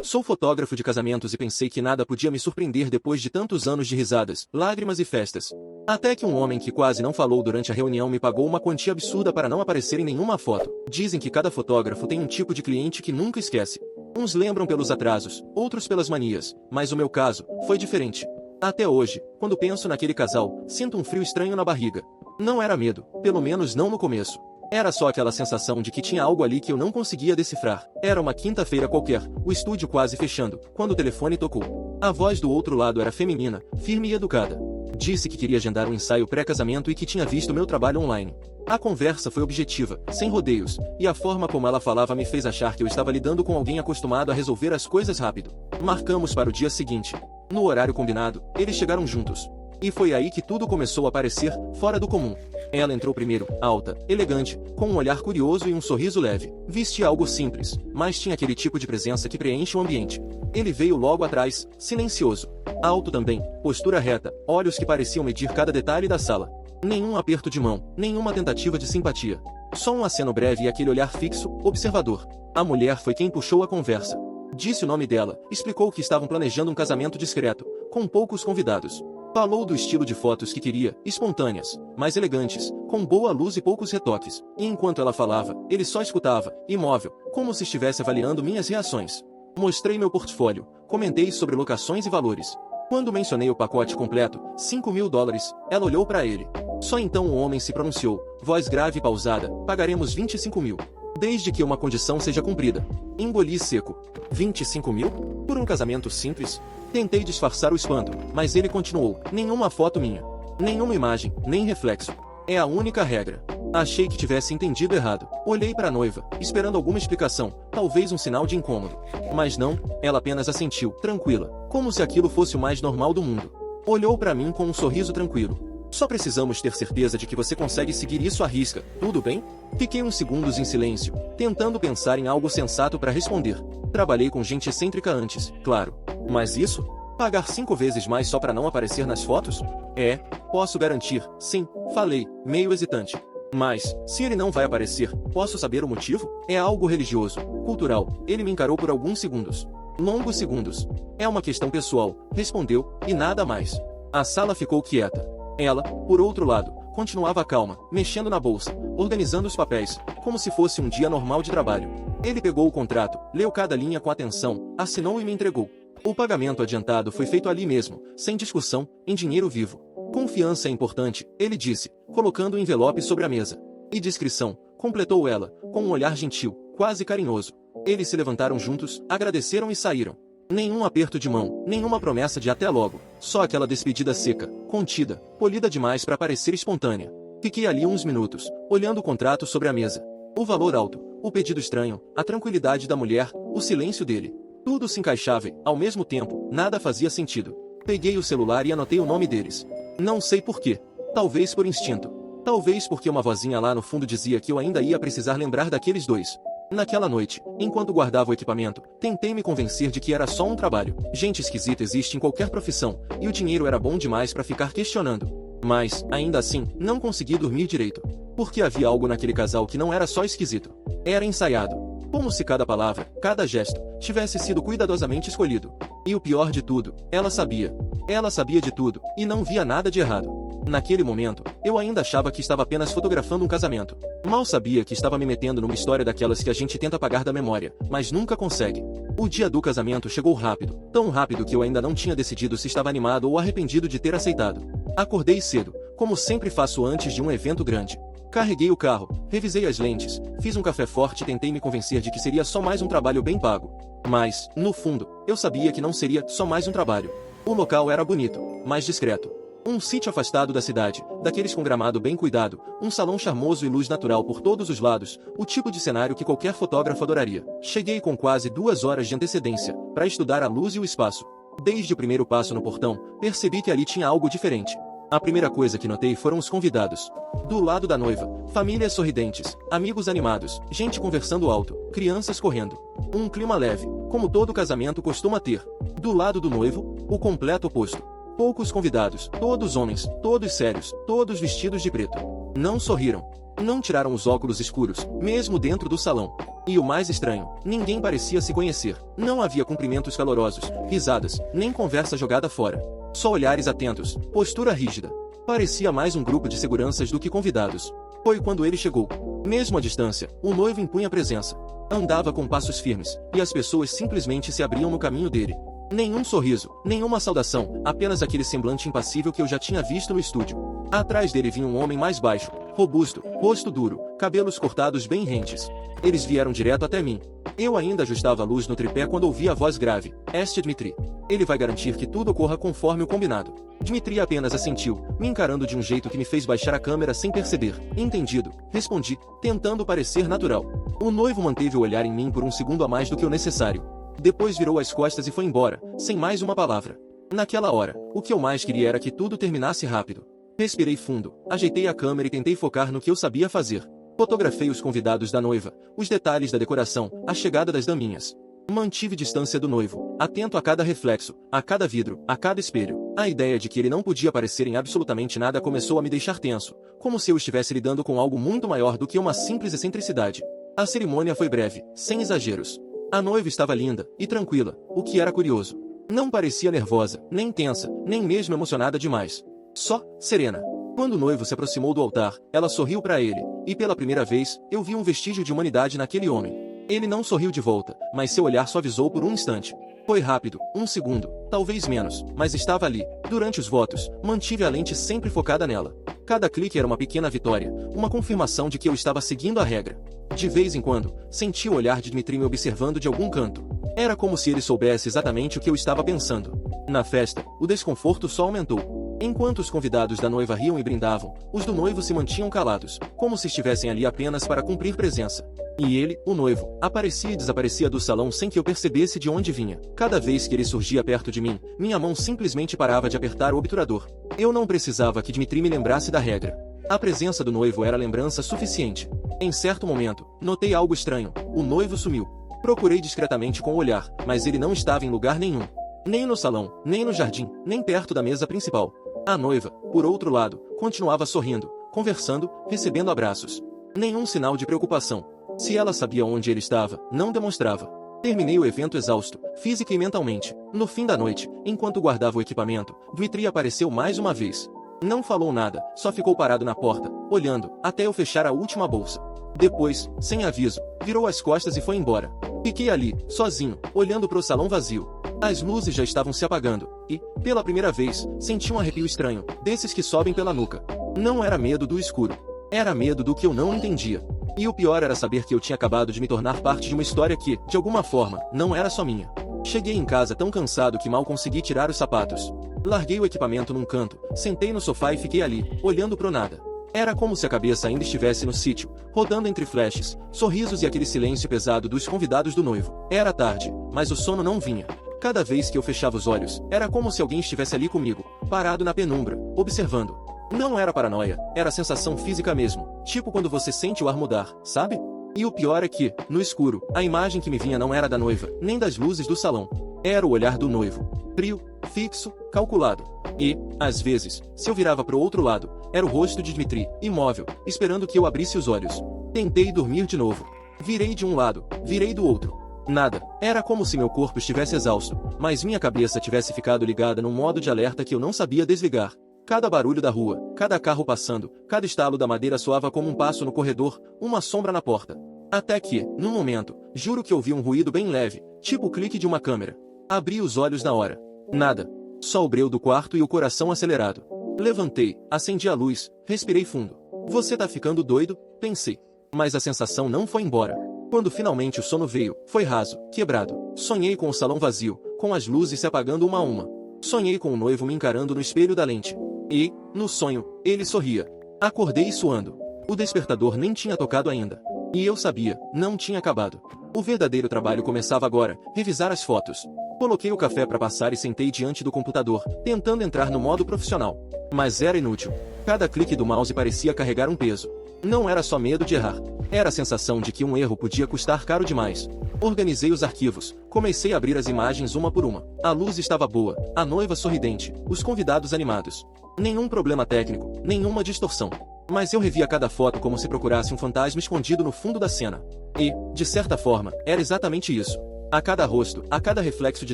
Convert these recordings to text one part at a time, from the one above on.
Sou fotógrafo de casamentos e pensei que nada podia me surpreender depois de tantos anos de risadas, lágrimas e festas. Até que um homem que quase não falou durante a reunião me pagou uma quantia absurda para não aparecer em nenhuma foto. Dizem que cada fotógrafo tem um tipo de cliente que nunca esquece. Uns lembram pelos atrasos, outros pelas manias, mas o meu caso foi diferente. Até hoje, quando penso naquele casal, sinto um frio estranho na barriga. Não era medo, pelo menos não no começo. Era só aquela sensação de que tinha algo ali que eu não conseguia decifrar. Era uma quinta-feira qualquer, o estúdio quase fechando, quando o telefone tocou. A voz do outro lado era feminina, firme e educada. Disse que queria agendar um ensaio pré-casamento e que tinha visto meu trabalho online. A conversa foi objetiva, sem rodeios, e a forma como ela falava me fez achar que eu estava lidando com alguém acostumado a resolver as coisas rápido. Marcamos para o dia seguinte. No horário combinado, eles chegaram juntos. E foi aí que tudo começou a parecer fora do comum. Ela entrou primeiro, alta, elegante, com um olhar curioso e um sorriso leve. Vestia algo simples, mas tinha aquele tipo de presença que preenche o ambiente. Ele veio logo atrás, silencioso. Alto também, postura reta, olhos que pareciam medir cada detalhe da sala. Nenhum aperto de mão, nenhuma tentativa de simpatia. Só um aceno breve e aquele olhar fixo, observador. A mulher foi quem puxou a conversa. Disse o nome dela, explicou que estavam planejando um casamento discreto, com poucos convidados. Falou do estilo de fotos que queria, espontâneas, mas elegantes, com boa luz e poucos retoques. E enquanto ela falava, ele só escutava, imóvel, como se estivesse avaliando minhas reações. Mostrei meu portfólio, comentei sobre locações e valores. Quando mencionei o pacote completo, $5.000, ela olhou para ele. Só então o homem se pronunciou, voz grave e pausada, pagaremos 25 mil. Desde que uma condição seja cumprida. Engoli seco. 25 mil? Por um casamento simples? Tentei disfarçar o espanto, mas ele continuou, nenhuma foto minha. Nenhuma imagem, nem reflexo. É a única regra. Achei que tivesse entendido errado. Olhei para a noiva, esperando alguma explicação, talvez um sinal de incômodo. Mas não, ela apenas assentiu, tranquila, como se aquilo fosse o mais normal do mundo. Olhou para mim com um sorriso tranquilo. Só precisamos ter certeza de que você consegue seguir isso à risca, tudo bem? Fiquei uns segundos em silêncio, tentando pensar em algo sensato para responder. Trabalhei com gente excêntrica antes, claro. Mas isso? Pagar 5 vezes mais só para não aparecer nas fotos? É, posso garantir, sim, falei, meio hesitante. Mas, se ele não vai aparecer, posso saber o motivo? É algo religioso, cultural. Ele me encarou por alguns segundos. Longos segundos. É uma questão pessoal, respondeu, e nada mais. A sala ficou quieta. Ela, por outro lado, continuava calma, mexendo na bolsa, organizando os papéis, como se fosse um dia normal de trabalho. Ele pegou o contrato, leu cada linha com atenção, assinou e me entregou. O pagamento adiantado foi feito ali mesmo, sem discussão, em dinheiro vivo. Confiança é importante, ele disse, colocando o envelope sobre a mesa. E discrição, completou ela, com um olhar gentil, quase carinhoso. Eles se levantaram juntos, agradeceram e saíram. Nenhum aperto de mão, nenhuma promessa de até logo, só aquela despedida seca, contida, polida demais para parecer espontânea. Fiquei ali uns minutos, olhando o contrato sobre a mesa. O valor alto, o pedido estranho, a tranquilidade da mulher, o silêncio dele. Tudo se encaixava e, ao mesmo tempo, nada fazia sentido. Peguei o celular e anotei o nome deles. Não sei porquê. Talvez por instinto. Talvez porque uma vozinha lá no fundo dizia que eu ainda ia precisar lembrar daqueles dois. Naquela noite, enquanto guardava o equipamento, tentei me convencer de que era só um trabalho. Gente esquisita existe em qualquer profissão, e o dinheiro era bom demais para ficar questionando. Mas, ainda assim, não consegui dormir direito. Porque havia algo naquele casal que não era só esquisito. Era ensaiado. Como se cada palavra, cada gesto, tivesse sido cuidadosamente escolhido. E o pior de tudo, ela sabia. Ela sabia de tudo, e não via nada de errado. Naquele momento, eu ainda achava que estava apenas fotografando um casamento. Mal sabia que estava me metendo numa história daquelas que a gente tenta apagar da memória, mas nunca consegue. O dia do casamento chegou rápido, tão rápido que eu ainda não tinha decidido se estava animado ou arrependido de ter aceitado. Acordei cedo, como sempre faço antes de um evento grande. Carreguei o carro, revisei as lentes, fiz um café forte e tentei me convencer de que seria só mais um trabalho bem pago. Mas, no fundo, eu sabia que não seria só mais um trabalho. O local era bonito, mas discreto. Um sítio afastado da cidade, daqueles com gramado bem cuidado, um salão charmoso e luz natural por todos os lados, o tipo de cenário que qualquer fotógrafo adoraria. Cheguei com quase 2 horas de antecedência, para estudar a luz e o espaço. Desde o primeiro passo no portão, percebi que ali tinha algo diferente. A primeira coisa que notei foram os convidados. Do lado da noiva, famílias sorridentes, amigos animados, gente conversando alto, crianças correndo. Um clima leve, como todo casamento costuma ter. Do lado do noivo, o completo oposto. Poucos convidados, todos homens, todos sérios, todos vestidos de preto. Não sorriram. Não tiraram os óculos escuros, mesmo dentro do salão. E o mais estranho, ninguém parecia se conhecer. Não havia cumprimentos calorosos, risadas, nem conversa jogada fora. Só olhares atentos, postura rígida. Parecia mais um grupo de seguranças do que convidados. Foi quando ele chegou. Mesmo à distância, o noivo impunha presença. Andava com passos firmes, e as pessoas simplesmente se abriam no caminho dele. Nenhum sorriso, nenhuma saudação, apenas aquele semblante impassível que eu já tinha visto no estúdio. Atrás dele vinha um homem mais baixo, robusto, rosto duro, cabelos cortados bem rentes. Eles vieram direto até mim. Eu ainda ajustava a luz no tripé quando ouvi a voz grave. Este Dmitri. Ele vai garantir que tudo ocorra conforme o combinado. Dmitri apenas assentiu, me encarando de um jeito que me fez baixar a câmera sem perceber. Entendido, respondi, tentando parecer natural. O noivo manteve o olhar em mim por um segundo a mais do que o necessário. Depois virou as costas e foi embora, sem mais uma palavra. Naquela hora, o que eu mais queria era que tudo terminasse rápido. Respirei fundo, ajeitei a câmera e tentei focar no que eu sabia fazer. Fotografei os convidados da noiva, os detalhes da decoração, a chegada das daminhas. Mantive distância do noivo, atento a cada reflexo, a cada vidro, a cada espelho. A ideia de que ele não podia aparecer em absolutamente nada começou a me deixar tenso, como se eu estivesse lidando com algo muito maior do que uma simples excentricidade. A cerimônia foi breve, sem exageros. A noiva estava linda e tranquila, o que era curioso. Não parecia nervosa, nem tensa, nem mesmo emocionada demais. Só, serena. Quando o noivo se aproximou do altar, ela sorriu para ele, e pela primeira vez, eu vi um vestígio de humanidade naquele homem. Ele não sorriu de volta, mas seu olhar suavizou por um instante. Foi rápido, um segundo, talvez menos, mas estava ali. Durante os votos, mantive a lente sempre focada nela. Cada clique era uma pequena vitória, uma confirmação de que eu estava seguindo a regra. De vez em quando, senti o olhar de Dmitri me observando de algum canto. Era como se ele soubesse exatamente o que eu estava pensando. Na festa, o desconforto só aumentou. Enquanto os convidados da noiva riam e brindavam, os do noivo se mantinham calados, como se estivessem ali apenas para cumprir presença. E ele, o noivo, aparecia e desaparecia do salão sem que eu percebesse de onde vinha. Cada vez que ele surgia perto de mim, minha mão simplesmente parava de apertar o obturador. Eu não precisava que Dmitri me lembrasse da regra. A presença do noivo era lembrança suficiente. Em certo momento, notei algo estranho. O noivo sumiu. Procurei discretamente com o olhar, mas ele não estava em lugar nenhum. Nem no salão, nem no jardim, nem perto da mesa principal. A noiva, por outro lado, continuava sorrindo, conversando, recebendo abraços. Nenhum sinal de preocupação. Se ela sabia onde ele estava, não demonstrava. Terminei o evento exausto, física e mentalmente. No fim da noite, enquanto guardava o equipamento, Dmitri apareceu mais uma vez. Não falou nada, só ficou parado na porta, olhando, até eu fechar a última bolsa. Depois, sem aviso, virou as costas e foi embora. Fiquei ali, sozinho, olhando para o salão vazio. As luzes já estavam se apagando, e, pela primeira vez, senti um arrepio estranho, desses que sobem pela nuca. Não era medo do escuro. Era medo do que eu não entendia. E o pior era saber que eu tinha acabado de me tornar parte de uma história que, de alguma forma, não era só minha. Cheguei em casa tão cansado que mal consegui tirar os sapatos. Larguei o equipamento num canto, sentei no sofá e fiquei ali, olhando pro nada. Era como se a cabeça ainda estivesse no sítio, rodando entre flashes, sorrisos e aquele silêncio pesado dos convidados do noivo. Era tarde, mas o sono não vinha. Cada vez que eu fechava os olhos, era como se alguém estivesse ali comigo, parado na penumbra, observando. Não era paranoia, era sensação física mesmo, tipo quando você sente o ar mudar, sabe? E o pior é que, no escuro, a imagem que me vinha não era da noiva, nem das luzes do salão. Era o olhar do noivo. Frio, fixo, calculado. E, às vezes, se eu virava pro outro lado, era o rosto de Dmitri, imóvel, esperando que eu abrisse os olhos. Tentei dormir de novo. Virei de um lado, virei do outro. Nada. Era como se meu corpo estivesse exausto, mas minha cabeça tivesse ficado ligada num modo de alerta que eu não sabia desligar. Cada barulho da rua, cada carro passando, cada estalo da madeira soava como um passo no corredor, uma sombra na porta. Até que, num momento, juro que ouvi um ruído bem leve, tipo o clique de uma câmera. Abri os olhos na hora. Nada. Só o breu do quarto e o coração acelerado. Levantei, acendi a luz, respirei fundo. Você tá ficando doido? Pensei. Mas a sensação não foi embora. Quando finalmente o sono veio, foi raso, quebrado. Sonhei com o salão vazio, com as luzes se apagando uma a uma. Sonhei com o noivo me encarando no espelho da lente. E, no sonho, ele sorria. Acordei suando. O despertador nem tinha tocado ainda. E eu sabia, não tinha acabado. O verdadeiro trabalho começava agora, revisar as fotos. Coloquei o café para passar e sentei diante do computador, tentando entrar no modo profissional. Mas era inútil. Cada clique do mouse parecia carregar um peso. Não era só medo de errar. Era a sensação de que um erro podia custar caro demais. Organizei os arquivos, comecei a abrir as imagens uma por uma. A luz estava boa, a noiva sorridente, os convidados animados. Nenhum problema técnico, nenhuma distorção. Mas eu revia cada foto como se procurasse um fantasma escondido no fundo da cena. E, de certa forma, era exatamente isso. A cada rosto, a cada reflexo de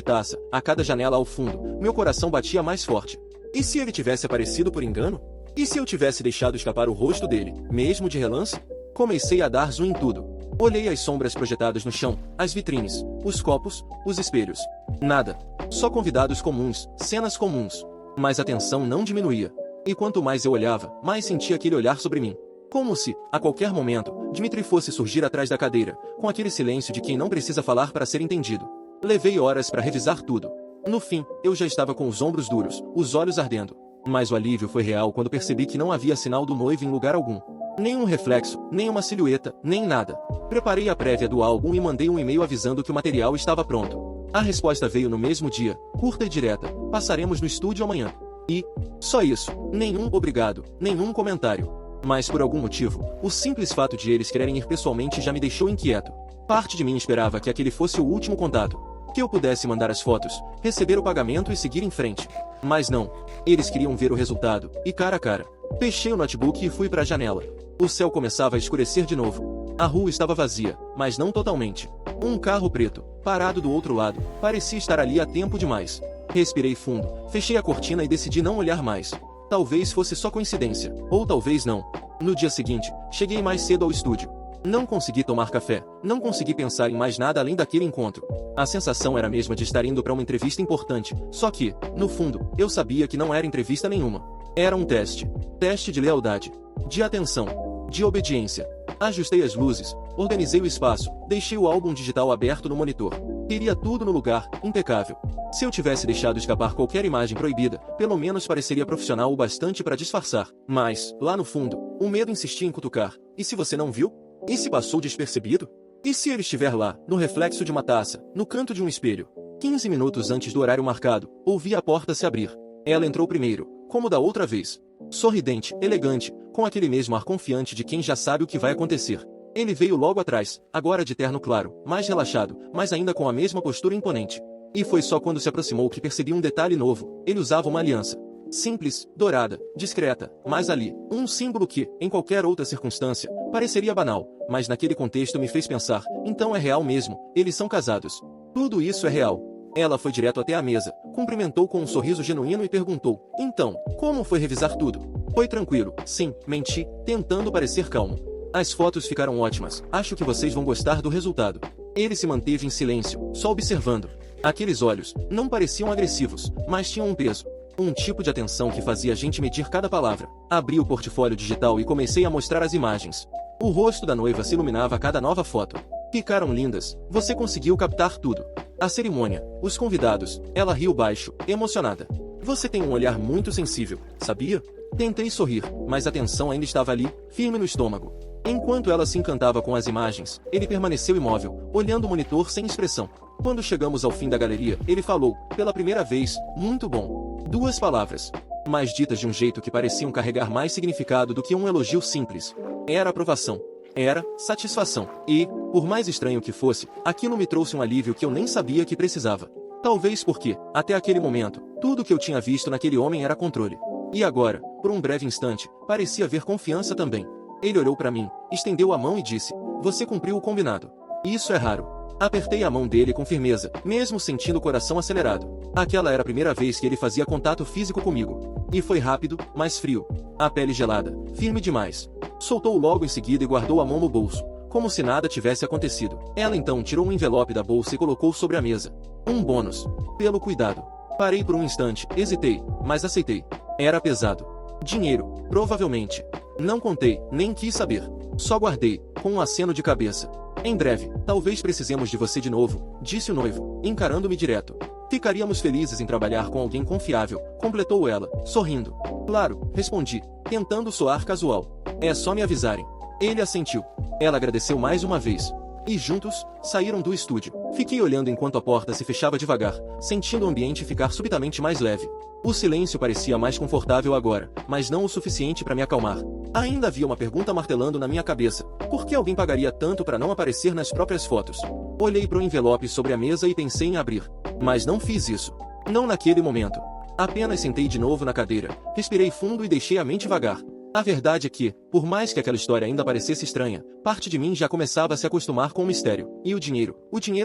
taça, a cada janela ao fundo, meu coração batia mais forte. E se ele tivesse aparecido por engano? E se eu tivesse deixado escapar o rosto dele, mesmo de relance? Comecei a dar zoom em tudo. Olhei as sombras projetadas no chão, as vitrines, os copos, os espelhos. Nada. Só convidados comuns, cenas comuns. Mas a tensão não diminuía. E quanto mais eu olhava, mais sentia aquele olhar sobre mim. Como se, a qualquer momento, Dmitri fosse surgir atrás da cadeira, com aquele silêncio de quem não precisa falar para ser entendido. Levei horas para revisar tudo. No fim, eu já estava com os ombros duros, os olhos ardendo. Mas o alívio foi real quando percebi que não havia sinal do noivo em lugar algum. Nenhum reflexo, nem uma silhueta, nem nada. Preparei a prévia do álbum e mandei um e-mail avisando que o material estava pronto. A resposta veio no mesmo dia, curta e direta: passaremos no estúdio amanhã. E, só isso, nenhum obrigado, nenhum comentário. Mas por algum motivo, o simples fato de eles quererem ir pessoalmente já me deixou inquieto. Parte de mim esperava que aquele fosse o último contato. Que eu pudesse mandar as fotos, receber o pagamento e seguir em frente. Mas não. Eles queriam ver o resultado, e cara a cara. Fechei o notebook e fui para a janela. O céu começava a escurecer de novo. A rua estava vazia, mas não totalmente. Um carro preto, parado do outro lado, parecia estar ali há tempo demais. Respirei fundo, fechei a cortina e decidi não olhar mais. Talvez fosse só coincidência, ou talvez não. No dia seguinte, cheguei mais cedo ao estúdio. Não consegui tomar café, não consegui pensar em mais nada além daquele encontro. A sensação era a mesma de estar indo para uma entrevista importante, só que, no fundo, eu sabia que não era entrevista nenhuma. Era um teste. Teste de lealdade, de atenção, de obediência. Ajustei as luzes, organizei o espaço, deixei o álbum digital aberto no monitor. Queria tudo no lugar, impecável. Se eu tivesse deixado escapar qualquer imagem proibida, pelo menos pareceria profissional o bastante para disfarçar. Mas, lá no fundo, o medo insistia em cutucar. E se você não viu? E se passou despercebido? E se ele estiver lá, no reflexo de uma taça, no canto de um espelho? 15 minutos antes do horário marcado, ouvi a porta se abrir. Ela entrou primeiro, como da outra vez. Sorridente, elegante, com aquele mesmo ar confiante de quem já sabe o que vai acontecer. Ele veio logo atrás, agora de terno claro, mais relaxado, mas ainda com a mesma postura imponente. E foi só quando se aproximou que percebi um detalhe novo: ele usava uma aliança. Simples, dourada, discreta, mas ali, um símbolo que, em qualquer outra circunstância, pareceria banal, mas naquele contexto me fez pensar: então é real mesmo, eles são casados. Tudo isso é real. Ela foi direto até a mesa, cumprimentou com um sorriso genuíno e perguntou: então, como foi revisar tudo? Foi tranquilo, sim, menti, tentando parecer calmo. As fotos ficaram ótimas, acho que vocês vão gostar do resultado. Ele se manteve em silêncio, só observando. Aqueles olhos, não pareciam agressivos, mas tinham um peso. Um tipo de atenção que fazia a gente medir cada palavra. Abri o portfólio digital e comecei a mostrar as imagens. O rosto da noiva se iluminava a cada nova foto. Ficaram lindas, você conseguiu captar tudo. A cerimônia, os convidados, ela riu baixo, emocionada. Você tem um olhar muito sensível, sabia? Tentei sorrir, mas a tensão ainda estava ali, firme no estômago. Enquanto ela se encantava com as imagens, ele permaneceu imóvel, olhando o monitor sem expressão. Quando chegamos ao fim da galeria, ele falou, pela primeira vez: muito bom. 2 palavras, mas ditas de um jeito que pareciam carregar mais significado do que um elogio simples. Era aprovação. Era satisfação. E, por mais estranho que fosse, aquilo me trouxe um alívio que eu nem sabia que precisava. Talvez porque, até aquele momento, tudo que eu tinha visto naquele homem era controle. E agora, por um breve instante, parecia haver confiança também. Ele olhou para mim, estendeu a mão e disse: você cumpriu o combinado. Isso é raro. Apertei a mão dele com firmeza, mesmo sentindo o coração acelerado. Aquela era a primeira vez que ele fazia contato físico comigo. E foi rápido, mas frio. A pele gelada, firme demais. Soltou logo em seguida e guardou a mão no bolso, como se nada tivesse acontecido. Ela então tirou um envelope da bolsa e colocou sobre a mesa. Um bônus. Pelo cuidado. Parei por um instante, hesitei, mas aceitei. Era pesado. Dinheiro, provavelmente. Não contei, nem quis saber. Só guardei, com um aceno de cabeça. Em breve, talvez precisemos de você de novo, disse o noivo, encarando-me direto. Ficaríamos felizes em trabalhar com alguém confiável, completou ela, sorrindo. Claro, respondi, tentando soar casual. É só me avisarem. Ele assentiu. Ela agradeceu mais uma vez. E juntos, saíram do estúdio. Fiquei olhando enquanto a porta se fechava devagar, sentindo o ambiente ficar subitamente mais leve. O silêncio parecia mais confortável agora, mas não o suficiente para me acalmar. Ainda havia uma pergunta martelando na minha cabeça. Por que alguém pagaria tanto para não aparecer nas próprias fotos? Olhei para o envelope sobre a mesa e pensei em abrir. Mas não fiz isso. Não naquele momento. Apenas sentei de novo na cadeira, respirei fundo e deixei a mente vagar. A verdade é que, por mais que aquela história ainda parecesse estranha, parte de mim já começava a se acostumar com o mistério. E o dinheiro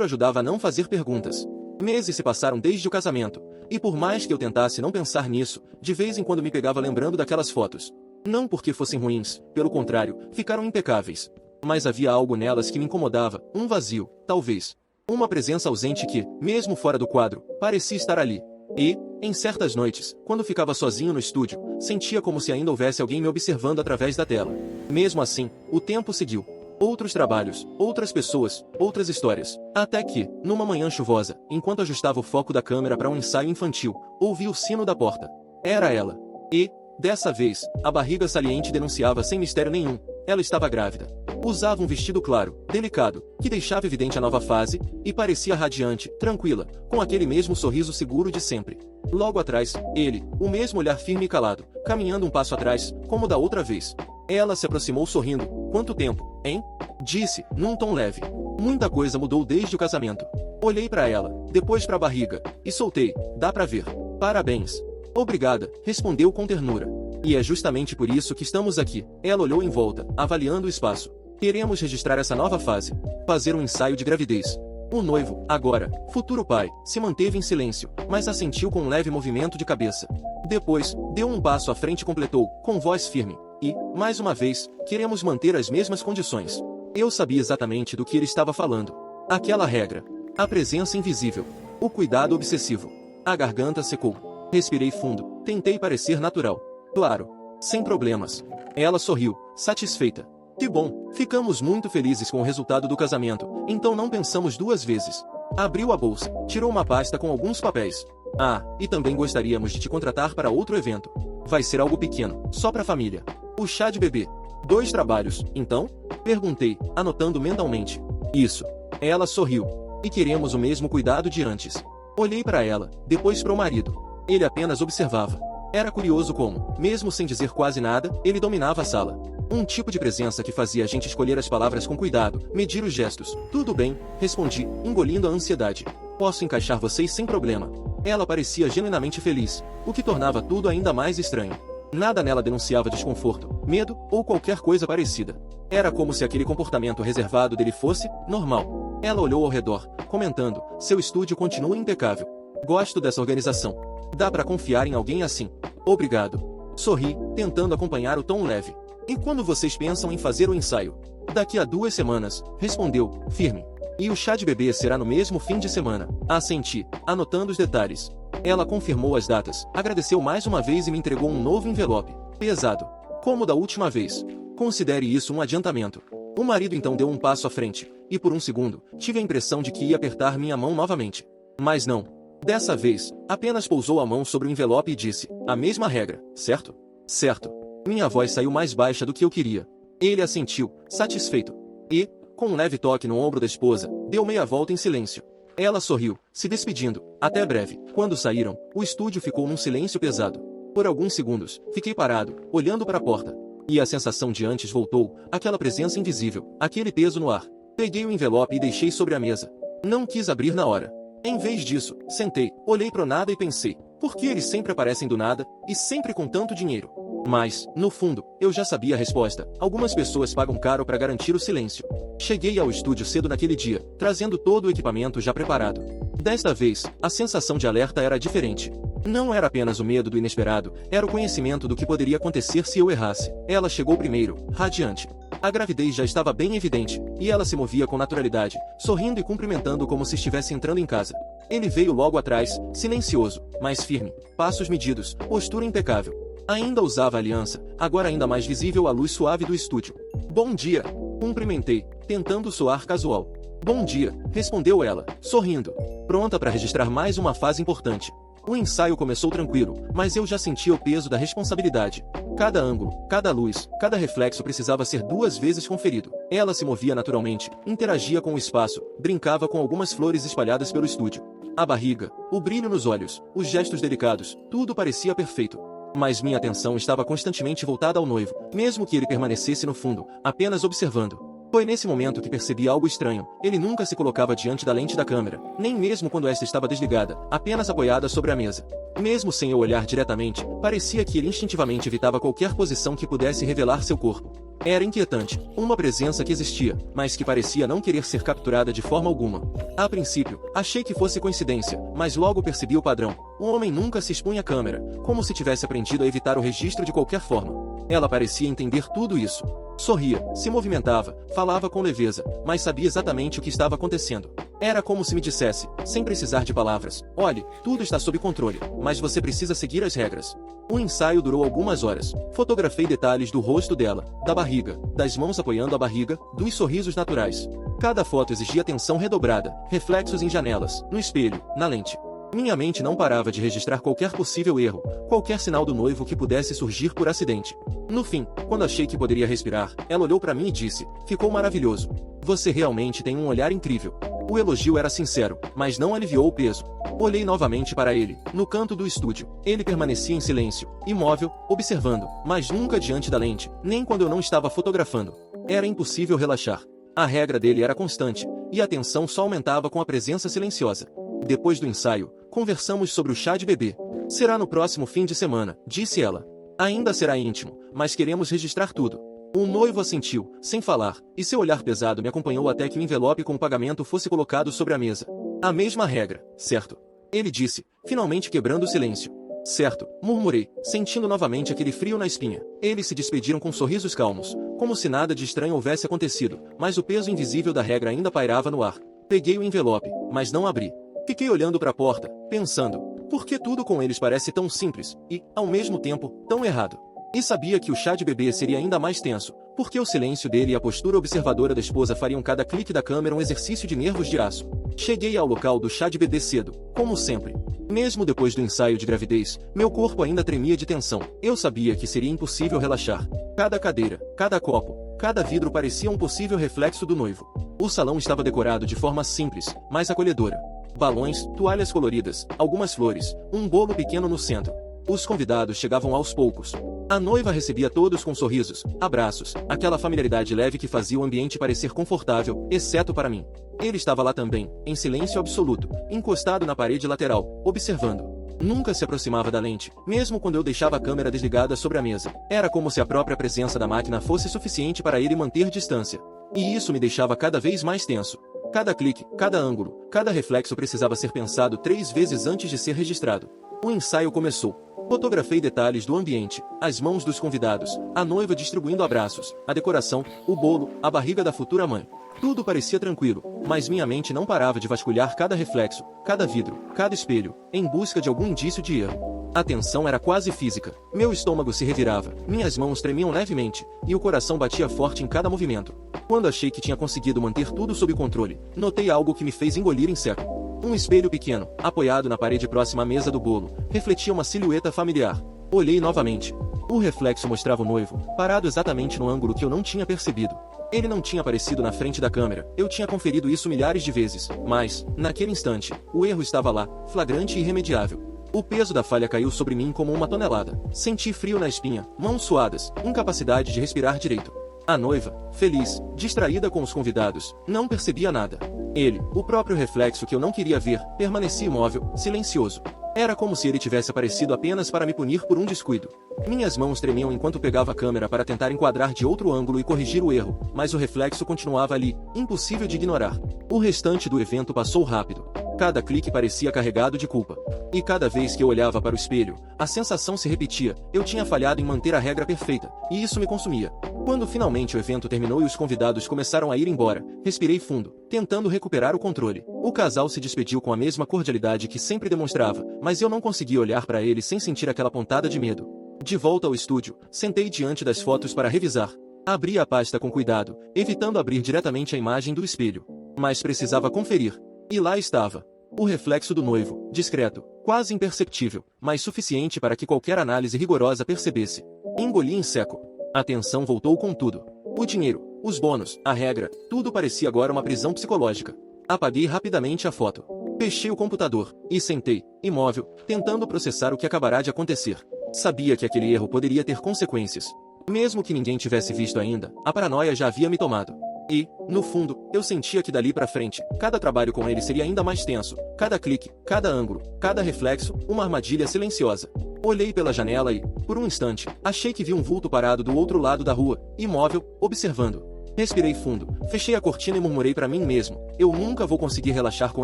ajudava a não fazer perguntas. Meses se passaram desde o casamento, e por mais que eu tentasse não pensar nisso, de vez em quando me pegava lembrando daquelas fotos. Não porque fossem ruins, pelo contrário, ficaram impecáveis. Mas havia algo nelas que me incomodava, um vazio, talvez. Uma presença ausente que, mesmo fora do quadro, parecia estar ali. E, em certas noites, quando ficava sozinho no estúdio, sentia como se ainda houvesse alguém me observando através da tela. Mesmo assim, o tempo seguiu. Outros trabalhos, outras pessoas, outras histórias. Até que, numa manhã chuvosa, enquanto ajustava o foco da câmera para um ensaio infantil, ouvi o sino da porta. Era ela. E, dessa vez, a barriga saliente denunciava sem mistério nenhum. Ela estava grávida. Usava um vestido claro, delicado, que deixava evidente a nova fase, e parecia radiante, tranquila, com aquele mesmo sorriso seguro de sempre. Logo atrás, ele, o mesmo olhar firme e calado, caminhando um passo atrás, como da outra vez. Ela se aproximou sorrindo. Quanto tempo, hein? Disse, num tom leve. Muita coisa mudou desde o casamento. Olhei para ela, depois para a barriga, e soltei. Dá pra ver. Parabéns. Obrigada, respondeu com ternura. E é justamente por isso que estamos aqui. Ela olhou em volta, avaliando o espaço. Queremos registrar essa nova fase. Fazer um ensaio de gravidez. O noivo, agora, futuro pai, se manteve em silêncio, mas assentiu com um leve movimento de cabeça. Depois, deu um passo à frente e completou, com voz firme. E, mais uma vez, queremos manter as mesmas condições. Eu sabia exatamente do que ele estava falando. Aquela regra. A presença invisível. O cuidado obsessivo. A garganta secou. Respirei fundo. Tentei parecer natural. Claro. Sem problemas. Ela sorriu, satisfeita. Que bom, ficamos muito felizes com o resultado do casamento, então não pensamos duas vezes. Abriu a bolsa, tirou uma pasta com alguns papéis. Ah, e também gostaríamos de te contratar para outro evento. Vai ser algo pequeno, só para a família. O chá de bebê. 2 trabalhos, então? Perguntei, anotando mentalmente. Isso. Ela sorriu. E queremos o mesmo cuidado de antes. Olhei para ela, depois para o marido. Ele apenas observava. Era curioso como, mesmo sem dizer quase nada, ele dominava a sala. Um tipo de presença que fazia a gente escolher as palavras com cuidado, medir os gestos. Tudo bem, respondi, engolindo a ansiedade. Posso encaixar vocês sem problema. Ela parecia genuinamente feliz, o que tornava tudo ainda mais estranho. Nada nela denunciava desconforto, medo ou qualquer coisa parecida. Era como se aquele comportamento reservado dele fosse normal. Ela olhou ao redor, comentando, seu estúdio continua impecável. Gosto dessa organização. Dá pra confiar em alguém assim. Obrigado. Sorri, tentando acompanhar o tom leve. E quando vocês pensam em fazer o ensaio? Daqui a 2 semanas, respondeu, firme. E o chá de bebê será no mesmo fim de semana. Assenti, anotando os detalhes. Ela confirmou as datas, agradeceu mais uma vez e me entregou um novo envelope. Pesado. Como da última vez. Considere isso um adiantamento. O marido então deu um passo à frente, e por um segundo, tive a impressão de que ia apertar minha mão novamente. Mas não. Dessa vez, apenas pousou a mão sobre o envelope e disse, a mesma regra, certo? Certo. Minha voz saiu mais baixa do que eu queria. Ele assentiu, satisfeito. E, com um leve toque no ombro da esposa, deu meia volta em silêncio. Ela sorriu, se despedindo. Até breve. Quando saíram, o estúdio ficou num silêncio pesado. Por alguns segundos, fiquei parado, olhando para a porta. E a sensação de antes voltou, aquela presença invisível, aquele peso no ar. Peguei o envelope e deixei sobre a mesa. Não quis abrir na hora. Em vez disso, sentei, olhei pro nada e pensei, por que eles sempre aparecem do nada, e sempre com tanto dinheiro? Mas, no fundo, eu já sabia a resposta. Algumas pessoas pagam caro para garantir o silêncio. Cheguei ao estúdio cedo naquele dia, trazendo todo o equipamento já preparado. Desta vez, a sensação de alerta era diferente. Não era apenas o medo do inesperado, era o conhecimento do que poderia acontecer se eu errasse. Ela chegou primeiro, radiante. A gravidez já estava bem evidente, e ela se movia com naturalidade, sorrindo e cumprimentando como se estivesse entrando em casa. Ele veio logo atrás, silencioso, mas firme, passos medidos, postura impecável. Ainda usava a aliança, agora ainda mais visível à luz suave do estúdio. Bom dia! Cumprimentei, tentando soar casual. Bom dia, respondeu ela, sorrindo. Pronta para registrar mais uma fase importante. O ensaio começou tranquilo, mas eu já sentia o peso da responsabilidade. Cada ângulo, cada luz, cada reflexo precisava ser 2 vezes conferido. Ela se movia naturalmente, interagia com o espaço, brincava com algumas flores espalhadas pelo estúdio. A barriga, o brilho nos olhos, os gestos delicados, tudo parecia perfeito. Mas minha atenção estava constantemente voltada ao noivo, mesmo que ele permanecesse no fundo, apenas observando. Foi nesse momento que percebi algo estranho. Ele nunca se colocava diante da lente da câmera, nem mesmo quando esta estava desligada, apenas apoiada sobre a mesa. Mesmo sem eu olhar diretamente, parecia que ele instintivamente evitava qualquer posição que pudesse revelar seu corpo. Era inquietante, uma presença que existia, mas que parecia não querer ser capturada de forma alguma. A princípio, achei que fosse coincidência, mas logo percebi o padrão. O homem nunca se expunha à câmera, como se tivesse aprendido a evitar o registro de qualquer forma. Ela parecia entender tudo isso. Sorria, se movimentava, falava com leveza, mas sabia exatamente o que estava acontecendo. Era como se me dissesse, sem precisar de palavras: olhe, tudo está sob controle, mas você precisa seguir as regras. O ensaio durou algumas horas. Fotografei detalhes do rosto dela, da barriga, das mãos apoiando a barriga, dos sorrisos naturais. Cada foto exigia atenção redobrada, reflexos em janelas, no espelho, na lente. Minha mente não parava de registrar qualquer possível erro, qualquer sinal do noivo que pudesse surgir por acidente. No fim, quando achei que poderia respirar, ela olhou para mim e disse: ficou maravilhoso. Você realmente tem um olhar incrível. O elogio era sincero, mas não aliviou o peso. Olhei novamente para ele, no canto do estúdio. Ele permanecia em silêncio, imóvel, observando, mas nunca diante da lente, nem quando eu não estava fotografando. Era impossível relaxar. A regra dele era constante, e a tensão só aumentava com a presença silenciosa. Depois do ensaio, conversamos sobre o chá de bebê. Será no próximo fim de semana, disse ela. Ainda será íntimo, mas queremos registrar tudo. O noivo assentiu, sem falar, e seu olhar pesado me acompanhou até que o envelope com o pagamento fosse colocado sobre a mesa. A mesma regra, certo? Ele disse, finalmente quebrando o silêncio. Certo, murmurei, sentindo novamente aquele frio na espinha. Eles se despediram com sorrisos calmos, como se nada de estranho houvesse acontecido, mas o peso invisível da regra ainda pairava no ar. Peguei o envelope, mas não abri. Fiquei olhando para a porta, pensando, por que tudo com eles parece tão simples, e, ao mesmo tempo, tão errado? E sabia que o chá de bebê seria ainda mais tenso, porque o silêncio dele e a postura observadora da esposa fariam cada clique da câmera um exercício de nervos de aço. Cheguei ao local do chá de bebê cedo, como sempre. Mesmo depois do ensaio de gravidez, meu corpo ainda tremia de tensão. Eu sabia que seria impossível relaxar. Cada cadeira, cada copo, cada vidro parecia um possível reflexo do noivo. O salão estava decorado de forma simples, mas acolhedora. Balões, toalhas coloridas, algumas flores, um bolo pequeno no centro. Os convidados chegavam aos poucos. A noiva recebia todos com sorrisos, abraços, aquela familiaridade leve que fazia o ambiente parecer confortável, exceto para mim. Ele estava lá também, em silêncio absoluto, encostado na parede lateral, observando. Nunca se aproximava da lente, mesmo quando eu deixava a câmera desligada sobre a mesa. Era como se a própria presença da máquina fosse suficiente para ele manter distância. E isso me deixava cada vez mais tenso. Cada clique, cada ângulo, cada reflexo precisava ser pensado 3 vezes antes de ser registrado. O ensaio começou. Fotografei detalhes do ambiente, as mãos dos convidados, a noiva distribuindo abraços, a decoração, o bolo, a barriga da futura mãe. Tudo parecia tranquilo, mas minha mente não parava de vasculhar cada reflexo, cada vidro, cada espelho, em busca de algum indício de erro. A tensão era quase física. Meu estômago se revirava, minhas mãos tremiam levemente, e o coração batia forte em cada movimento. Quando achei que tinha conseguido manter tudo sob controle, notei algo que me fez engolir em seco. Um espelho pequeno, apoiado na parede próxima à mesa do bolo, refletia uma silhueta familiar. Olhei novamente. O reflexo mostrava o noivo, parado exatamente no ângulo que eu não tinha percebido. Ele não tinha aparecido na frente da câmera, eu tinha conferido isso milhares de vezes, mas, naquele instante, o erro estava lá, flagrante e irremediável. O peso da falha caiu sobre mim como uma tonelada. Senti frio na espinha, mãos suadas, incapacidade de respirar direito. A noiva, feliz, distraída com os convidados, não percebia nada. Ele, o próprio reflexo que eu não queria ver, permanecia imóvel, silencioso. Era como se ele tivesse aparecido apenas para me punir por um descuido. Minhas mãos tremiam enquanto pegava a câmera para tentar enquadrar de outro ângulo e corrigir o erro, mas o reflexo continuava ali, impossível de ignorar. O restante do evento passou rápido. Cada clique parecia carregado de culpa. E cada vez que eu olhava para o espelho, a sensação se repetia, eu tinha falhado em manter a regra perfeita, e isso me consumia. Quando finalmente o evento terminou e os convidados começaram a ir embora, respirei fundo, tentando recuperar o controle. O casal se despediu com a mesma cordialidade que sempre demonstrava, mas eu não conseguia olhar para ele sem sentir aquela pontada de medo. De volta ao estúdio, sentei diante das fotos para revisar. Abri a pasta com cuidado, evitando abrir diretamente a imagem do espelho. Mas precisava conferir. E lá estava. O reflexo do noivo, discreto, quase imperceptível, mas suficiente para que qualquer análise rigorosa percebesse. Engoli em seco. A tensão voltou com tudo. O dinheiro, os bônus, a regra, tudo parecia agora uma prisão psicológica. Apaguei rapidamente a foto. Fechei o computador, e sentei, imóvel, tentando processar o que acabará de acontecer. Sabia que aquele erro poderia ter consequências. Mesmo que ninguém tivesse visto ainda, a paranoia já havia me tomado. E, no fundo, eu sentia que dali pra frente, cada trabalho com ele seria ainda mais tenso. Cada clique, cada ângulo, cada reflexo, uma armadilha silenciosa. Olhei pela janela e, por um instante, achei que vi um vulto parado do outro lado da rua, imóvel, observando. Respirei fundo, fechei a cortina e murmurei pra mim mesmo: eu nunca vou conseguir relaxar com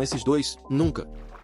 esses dois, nunca.